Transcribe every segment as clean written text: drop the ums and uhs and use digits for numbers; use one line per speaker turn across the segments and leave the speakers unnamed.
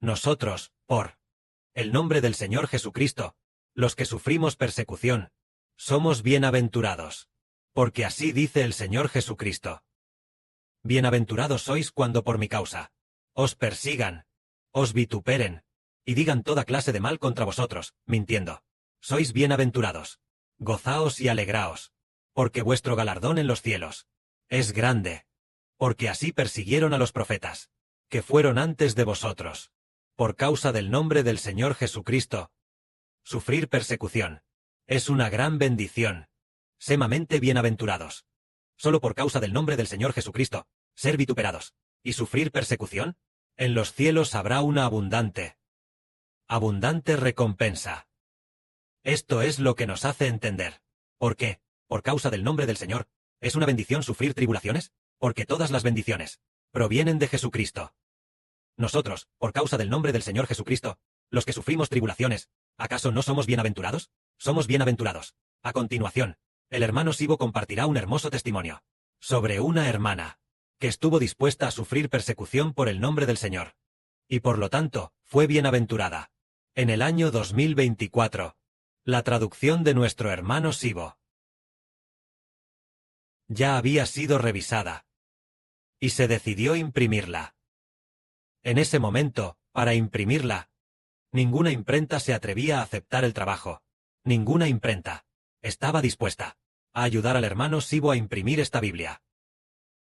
Nosotros, por el nombre del Señor Jesucristo, los que sufrimos persecución, somos bienaventurados. Porque así dice el Señor Jesucristo. Bienaventurados sois cuando por mi causa os persigan, os vituperen, y digan toda clase de mal contra vosotros, mintiendo. Sois bienaventurados. Gozaos y alegraos, porque vuestro galardón en los cielos es grande. Porque así persiguieron a los profetas, que fueron antes de vosotros. Por causa del nombre del Señor Jesucristo. Sufrir persecución es una gran bendición. Sumamente bienaventurados. Solo por causa del nombre del Señor Jesucristo, ser vituperados, y sufrir persecución, en los cielos habrá una abundante recompensa. Esto es lo que nos hace entender. ¿Por qué? Por causa del nombre del Señor, ¿es una bendición sufrir tribulaciones? Porque todas las bendiciones provienen de Jesucristo. Nosotros, por causa del nombre del Señor Jesucristo, los que sufrimos tribulaciones, ¿acaso no somos bienaventurados? Somos bienaventurados. A continuación, el hermano Sibo compartirá un hermoso testimonio sobre una hermana que estuvo dispuesta a sufrir persecución por el nombre del Señor, y por lo tanto, fue bienaventurada. En el año 2024, la traducción de nuestro hermano Sibo ya había sido revisada, y se decidió imprimirla. En ese momento, para imprimirla, ninguna imprenta se atrevía a aceptar el trabajo. Ninguna imprenta estaba dispuesta a ayudar al hermano Sibo a imprimir esta Biblia.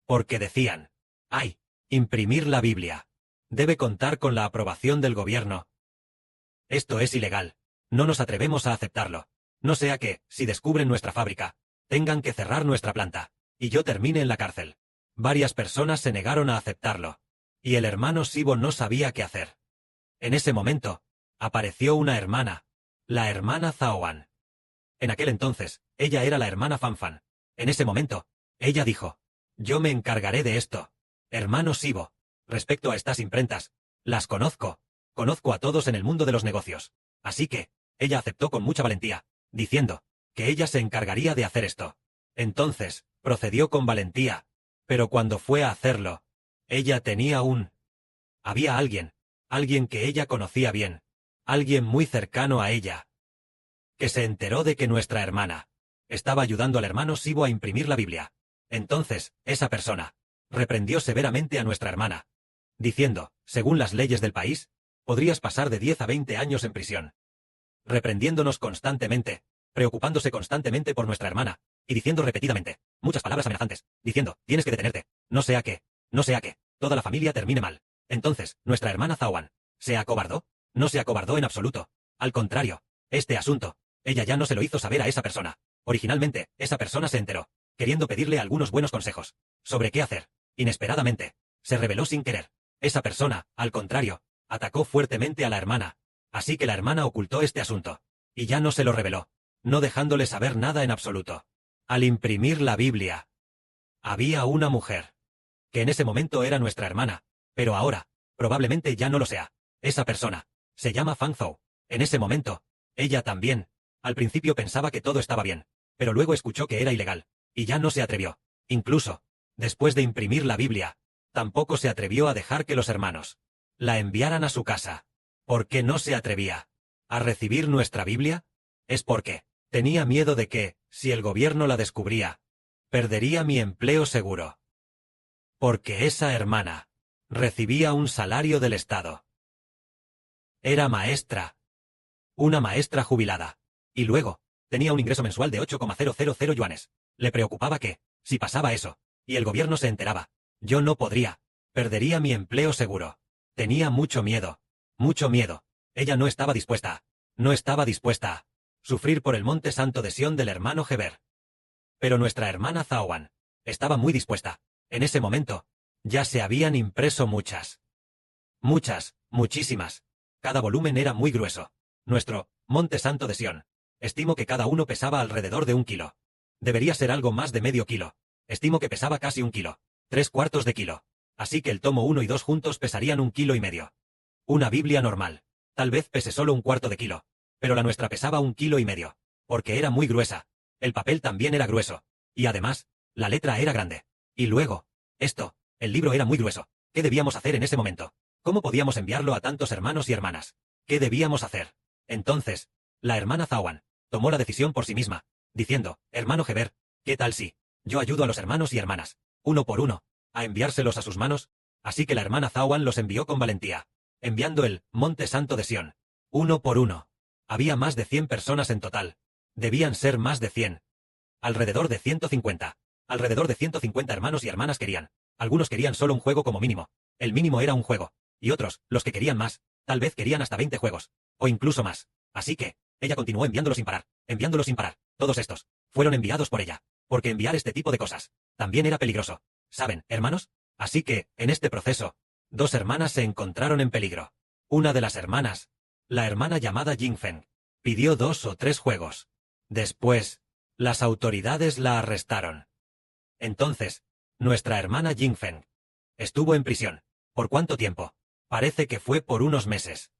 Porque decían, ¡ay! Imprimir la Biblia debe contar con la aprobación del gobierno. Esto es ilegal. No nos atrevemos a aceptarlo. No sea que, si descubren nuestra fábrica, tengan que cerrar nuestra planta, y yo termine en la cárcel. Varias personas se negaron a aceptarlo, y el hermano Sibo no sabía qué hacer. En ese momento, apareció una hermana, la hermana Zaoan. En aquel entonces, ella era la hermana Fanfan. En ese momento, ella dijo, yo me encargaré de esto. Hermano Sibo, respecto a estas imprentas, las conozco a todos en el mundo de los negocios. Así que, ella aceptó con mucha valentía, diciendo que ella se encargaría de hacer esto. Entonces, procedió con valentía, pero cuando fue a hacerlo, ella tenía había alguien que ella conocía bien, alguien muy cercano a ella, que se enteró de que nuestra hermana estaba ayudando al hermano Sibo a imprimir la Biblia. Entonces, esa persona reprendió severamente a nuestra hermana, diciendo, según las leyes del país, podrías pasar de 10 a 20 años en prisión. Reprendiéndonos constantemente, preocupándose constantemente por nuestra hermana, y diciendo repetidamente, muchas palabras amenazantes, diciendo, tienes que detenerte, no sea que, toda la familia termine mal. Entonces, nuestra hermana Zaoan, ¿se acobardó? No se acobardó en absoluto. Al contrario, este asunto, ella ya no se lo hizo saber a esa persona. Originalmente, esa persona se enteró, queriendo pedirle algunos buenos consejos sobre qué hacer. Inesperadamente, se reveló sin querer. Esa persona, al contrario, atacó fuertemente a la hermana. Así que la hermana ocultó este asunto, y ya no se lo reveló, no dejándole saber nada en absoluto. Al imprimir la Biblia, había una mujer, que en ese momento era nuestra hermana, pero ahora, probablemente ya no lo sea. Esa persona se llama Fan Zhou. En ese momento, ella también, al principio pensaba que todo estaba bien, pero luego escuchó que era ilegal, y ya no se atrevió. Incluso, después de imprimir la Biblia, tampoco se atrevió a dejar que los hermanos la enviaran a su casa. ¿Por qué no se atrevía a recibir nuestra Biblia? Es porque tenía miedo de que, si el gobierno la descubría, perdería mi empleo seguro. Porque esa hermana recibía un salario del Estado. Era maestra. Una maestra jubilada. Y luego, tenía un ingreso mensual de 8,000 yuanes. Le preocupaba que, si pasaba eso, y el gobierno se enteraba, yo no podría. Perdería mi empleo seguro. Tenía mucho miedo. Mucho miedo. Ella no estaba dispuesta a sufrir por el monte santo de Sión del hermano Heber. Pero nuestra hermana Zaoan estaba muy dispuesta. En ese momento, ya se habían impreso muchísimas. Cada volumen era muy grueso. Nuestro monte santo de Sión. Estimo que cada uno pesaba alrededor de 1 kilo. Debería ser algo más de medio kilo. Estimo que pesaba casi 1 kilo. 3/4 de kilo. Así que el tomo 1 y 2 juntos pesarían 1,5 kilos. Una Biblia normal tal vez pese solo 1/4 de kilo. Pero la nuestra pesaba 1,5 kilos. Porque era muy gruesa. El papel también era grueso. Y además, la letra era grande. Y luego, el libro era muy grueso. ¿Qué debíamos hacer en ese momento? ¿Cómo podíamos enviarlo a tantos hermanos y hermanas? ¿Qué debíamos hacer? Entonces, la hermana Zawan tomó la decisión por sí misma, diciendo, hermano Heber, ¿qué tal si yo ayudo a los hermanos y hermanas, uno por uno, a enviárselos a sus manos? Así que la hermana Zawan los envió con valentía, enviando el Monte Santo de Sión, uno por uno. Había más de 100 personas en total. Debían ser más de 100. Alrededor de 150. Alrededor de 150 hermanos y hermanas querían. Algunos querían solo un juego como mínimo. El mínimo era un juego. Y otros, los que querían más, tal vez querían hasta 20 juegos. O incluso más. Así que, ella continuó enviándolos sin parar. Enviándolos sin parar. Todos estos fueron enviados por ella. Porque enviar este tipo de cosas también era peligroso. ¿Saben, hermanos? Así que, en este proceso, 2 hermanas se encontraron en peligro. Una de las hermanas, la hermana llamada Jingfeng, pidió 2 o 3 juegos. Después, las autoridades la arrestaron. Entonces, nuestra hermana Jingfeng estuvo en prisión. ¿Por cuánto tiempo? Parece que fue por unos meses.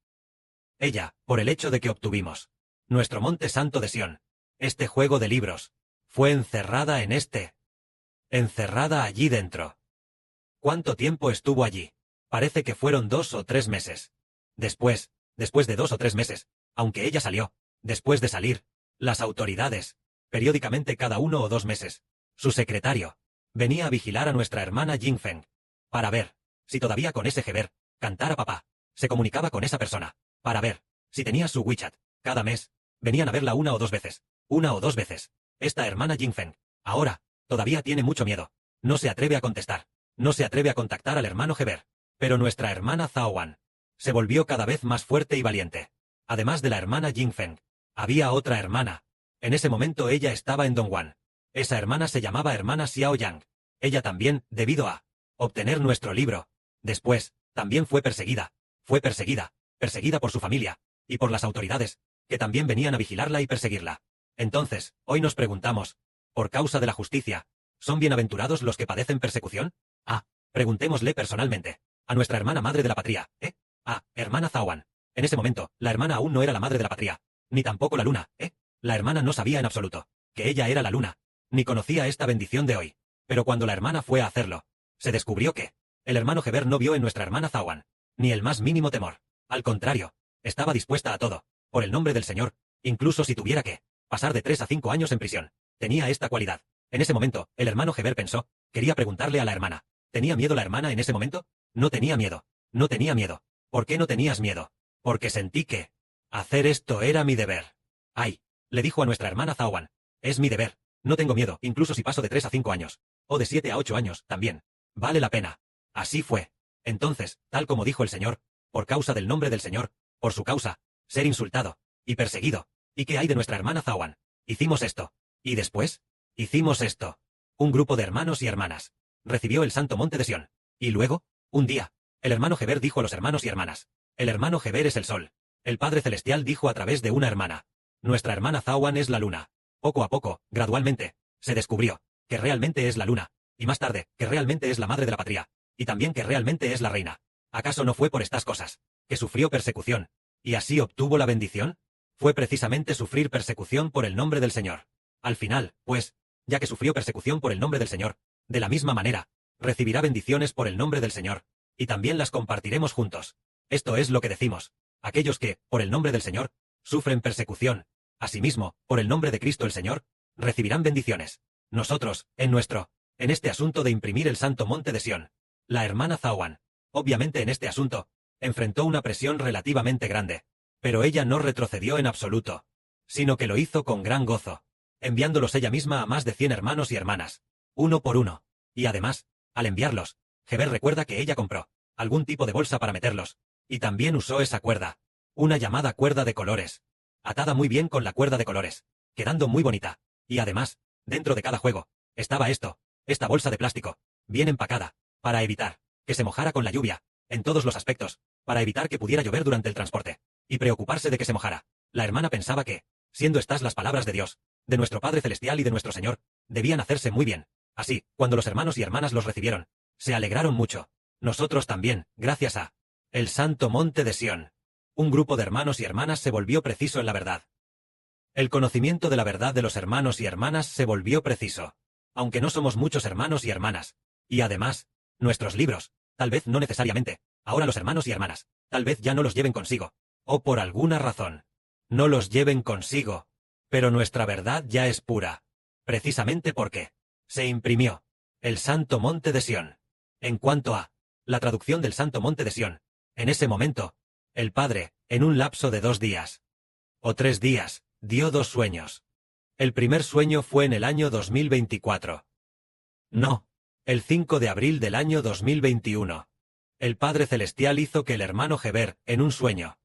Ella, por el hecho de que obtuvimos nuestro Monte Santo de Sión, este juego de libros, fue encerrada encerrada allí dentro. ¿Cuánto tiempo estuvo allí? Parece que fueron 2 o 3 meses. Después de 2 o 3 meses, aunque ella salió, después de salir, las autoridades, periódicamente cada 1 o 2 meses, su secretario, venía a vigilar a nuestra hermana Jingfeng, para ver si todavía con ese Heber, cantara papá, se comunicaba con esa persona, para ver si tenía su WeChat. Cada mes, venían a verla 1 o 2 veces, 1 o 2 veces. Esta hermana Jingfeng, ahora, todavía tiene mucho miedo. No se atreve a contestar. No se atreve a contactar al hermano Heber. Pero nuestra hermana Zaowan se volvió cada vez más fuerte y valiente. Además de la hermana Jingfeng, había otra hermana. En ese momento ella estaba en Dongguan. Esa hermana se llamaba hermana Xiaoyang. Ella también, debido a obtener nuestro libro, después, también fue perseguida. Fue perseguida por su familia, y por las autoridades, que también venían a vigilarla y perseguirla. Entonces, hoy nos preguntamos, por causa de la justicia, ¿son bienaventurados los que padecen persecución? Preguntémosle personalmente, a nuestra hermana madre de la patria, hermana Zaowan. En ese momento, la hermana aún no era la madre de la patria, ni tampoco la luna, La hermana no sabía en absoluto que ella era la luna, ni conocía esta bendición de hoy. Pero cuando la hermana fue a hacerlo, se descubrió que el hermano Heber no vio en nuestra hermana Zaowan ni el más mínimo temor. Al contrario, estaba dispuesta a todo, por el nombre del Señor, incluso si tuviera que pasar de 3 a 5 años en prisión. Tenía esta cualidad. En ese momento, el hermano Heber pensó, quería preguntarle a la hermana. ¿Tenía miedo la hermana en ese momento? No tenía miedo. No tenía miedo. ¿Por qué no tenías miedo? Porque sentí que hacer esto era mi deber. Le dijo a nuestra hermana Zaowan, es mi deber. No tengo miedo, incluso si paso de 3 a 5 años. O de 7 a 8 años, también. Vale la pena. Así fue. Entonces, tal como dijo el Señor, por causa del nombre del Señor, por su causa, ser insultado y perseguido. ¿Y qué hay de nuestra hermana Zaowan? Hicimos esto. ¿Y después? Hicimos esto. Un grupo de hermanos y hermanas recibió el santo monte de Sión. Y luego, un día, el hermano Heber dijo a los hermanos y hermanas, el hermano Heber es el sol. El Padre Celestial dijo a través de una hermana, nuestra hermana Zaowan es la luna. Poco a poco, gradualmente, se descubrió que realmente es la luna, y más tarde, que realmente es la madre de la patria, y también que realmente es la reina. ¿Acaso no fue por estas cosas que sufrió persecución, y así obtuvo la bendición? Fue precisamente sufrir persecución por el nombre del Señor. Al final, pues, ya que sufrió persecución por el nombre del Señor, de la misma manera, recibirá bendiciones por el nombre del Señor, y también las compartiremos juntos. Esto es lo que decimos. Aquellos que, por el nombre del Señor, sufren persecución, asimismo, por el nombre de Cristo el Señor, recibirán bendiciones. Nosotros, en este asunto de imprimir el santo monte de Sión, la hermana Zaowan, obviamente en este asunto, enfrentó una presión relativamente grande, pero ella no retrocedió en absoluto, sino que lo hizo con gran gozo, enviándolos ella misma a más de 100 hermanos y hermanas, uno por uno, y además, al enviarlos, Heber recuerda que ella compró algún tipo de bolsa para meterlos, y también usó esa cuerda, una llamada cuerda de colores, atada muy bien con la cuerda de colores, quedando muy bonita, y además, dentro de cada juego, estaba esta bolsa de plástico, bien empacada, para evitar que se mojara con la lluvia, en todos los aspectos, para evitar que pudiera llover durante el transporte, y preocuparse de que se mojara. La hermana pensaba que, siendo estas las palabras de Dios, de nuestro Padre Celestial y de nuestro Señor, debían hacerse muy bien. Así, cuando los hermanos y hermanas los recibieron, se alegraron mucho. Nosotros también, gracias a el Santo Monte de Sión. Un grupo de hermanos y hermanas se volvió preciso en la verdad. El conocimiento de la verdad de los hermanos y hermanas se volvió preciso. Aunque no somos muchos hermanos y hermanas. Y además, nuestros libros, tal vez no necesariamente, Ahora los hermanos y hermanas, tal vez ya no los lleven consigo, o por alguna razón, no los lleven consigo, pero nuestra verdad ya es pura, precisamente porque se imprimió el Santo Monte de Sión. En cuanto a la traducción del Santo Monte de Sión, en ese momento, el Padre, en un lapso de 2 días o 3 días, dio 2 sueños. El primer sueño fue en el año 2024. No, el 5 de abril del año 2021. El Padre Celestial hizo que el hermano Heber, en un sueño,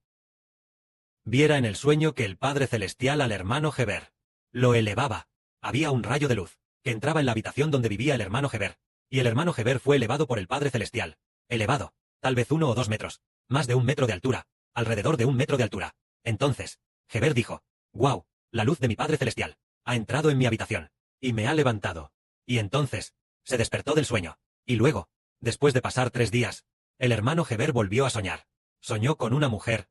viera en el sueño que el Padre Celestial al hermano Heber lo elevaba. Había un rayo de luz que entraba en la habitación donde vivía el hermano Heber, y el hermano Heber fue elevado por el Padre Celestial. Elevado, tal vez 1 o 2 metros, más de 1 metro de altura, alrededor de 1 metro de altura. Entonces, Heber dijo: «¡Guau! La luz de mi Padre Celestial ha entrado en mi habitación, y me ha levantado». Y entonces, se despertó del sueño, y luego, después de pasar 3 días, el hermano Heber volvió a soñar. Soñó con una mujer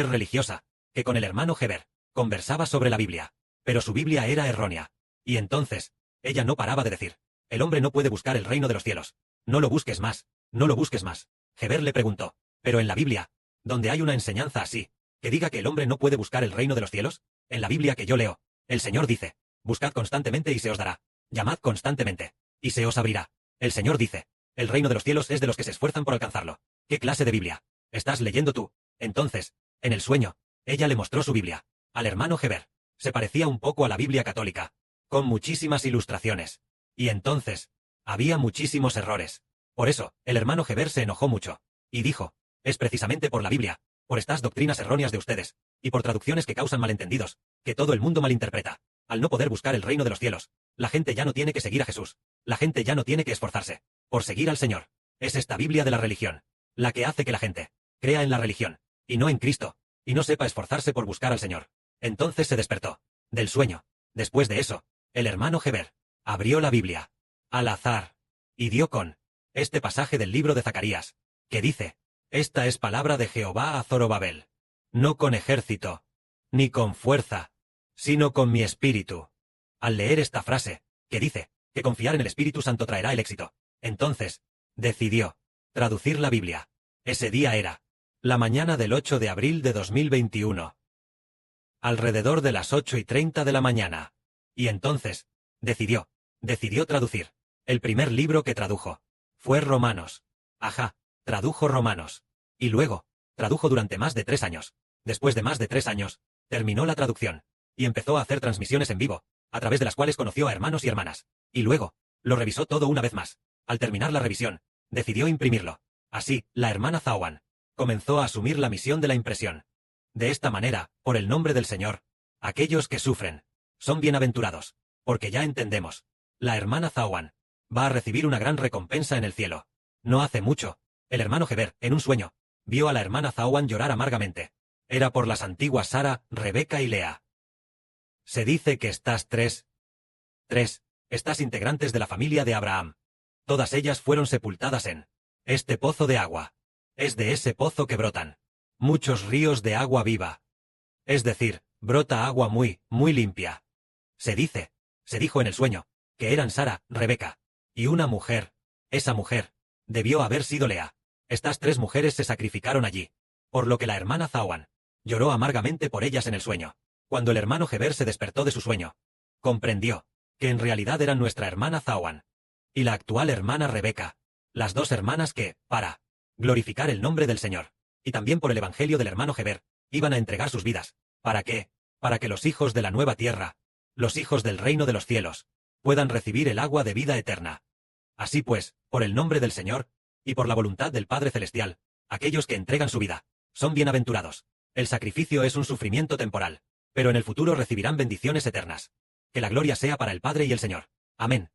religiosa, que con el hermano Heber conversaba sobre la Biblia, pero su Biblia era errónea. Y entonces, ella no paraba de decir: «El hombre no puede buscar el reino de los cielos. No lo busques más, no lo busques más». Heber le preguntó: «Pero en la Biblia, donde hay una enseñanza así, que diga que el hombre no puede buscar el reino de los cielos, en la Biblia que yo leo, el Señor dice: buscad constantemente y se os dará. Llamad constantemente, y se os abrirá. El Señor dice: el reino de los cielos es de los que se esfuerzan por alcanzarlo». ¿Qué clase de Biblia estás leyendo tú? Entonces, en el sueño, ella le mostró su Biblia al hermano Heber. Se parecía un poco a la Biblia católica, con muchísimas ilustraciones. Y entonces, había muchísimos errores. Por eso, el hermano Heber se enojó mucho, y dijo: «Es precisamente por la Biblia, por estas doctrinas erróneas de ustedes, y por traducciones que causan malentendidos, que todo el mundo malinterpreta. Al no poder buscar el reino de los cielos, la gente ya no tiene que seguir a Jesús. La gente ya no tiene que esforzarse por seguir al Señor. Es esta Biblia de la religión la que hace que la gente crea en la religión, y no en Cristo, y no sepa esforzarse por buscar al Señor». Entonces se despertó del sueño. Después de eso, el hermano Heber abrió la Biblia al azar y dio con este pasaje del libro de Zacarías, que dice: «Esta es palabra de Jehová a Zorobabel, no con ejército, ni con fuerza, sino con mi espíritu». Al leer esta frase, que dice que confiar en el Espíritu Santo traerá el éxito, entonces decidió traducir la Biblia. Ese día era la mañana del 8 de abril de 2021. Alrededor de las 8:30 de la mañana. Y entonces, decidió traducir. El primer libro que tradujo fue Romanos. Ajá, tradujo Romanos. Y luego, tradujo durante más de 3 años. Después de más de 3 años, terminó la traducción, y empezó a hacer transmisiones en vivo, a través de las cuales conoció a hermanos y hermanas. Y luego, lo revisó todo una vez más. Al terminar la revisión, decidió imprimirlo. Así, la hermana Zawan comenzó a asumir la misión de la impresión. De esta manera, por el nombre del Señor, aquellos que sufren son bienaventurados, porque ya entendemos. La hermana Zawan va a recibir una gran recompensa en el cielo. No hace mucho, el hermano Heber, en un sueño, vio a la hermana Zawan llorar amargamente. Era por las antiguas Sara, Rebeca y Lea. Se dice que estas tres integrantes de la familia de Abraham, todas ellas fueron sepultadas en este pozo de agua. Es de ese pozo que brotan muchos ríos de agua viva. Es decir, brota agua muy, muy limpia. Se dijo en el sueño, que eran Sara, Rebeca, y una mujer. Esa mujer debió haber sido Lea. Estas 3 mujeres se sacrificaron allí, por lo que la hermana Zawan lloró amargamente por ellas en el sueño. Cuando el hermano Heber se despertó de su sueño, comprendió que en realidad eran nuestra hermana Zawan y la actual hermana Rebeca, las 2 hermanas que, para glorificar el nombre del Señor, y también por el evangelio del hermano Heber, iban a entregar sus vidas. ¿Para qué? Para que los hijos de la nueva tierra, los hijos del reino de los cielos, puedan recibir el agua de vida eterna. Así pues, por el nombre del Señor, y por la voluntad del Padre Celestial, aquellos que entregan su vida son bienaventurados. El sacrificio es un sufrimiento temporal, pero en el futuro recibirán bendiciones eternas. Que la gloria sea para el Padre y el Señor. Amén.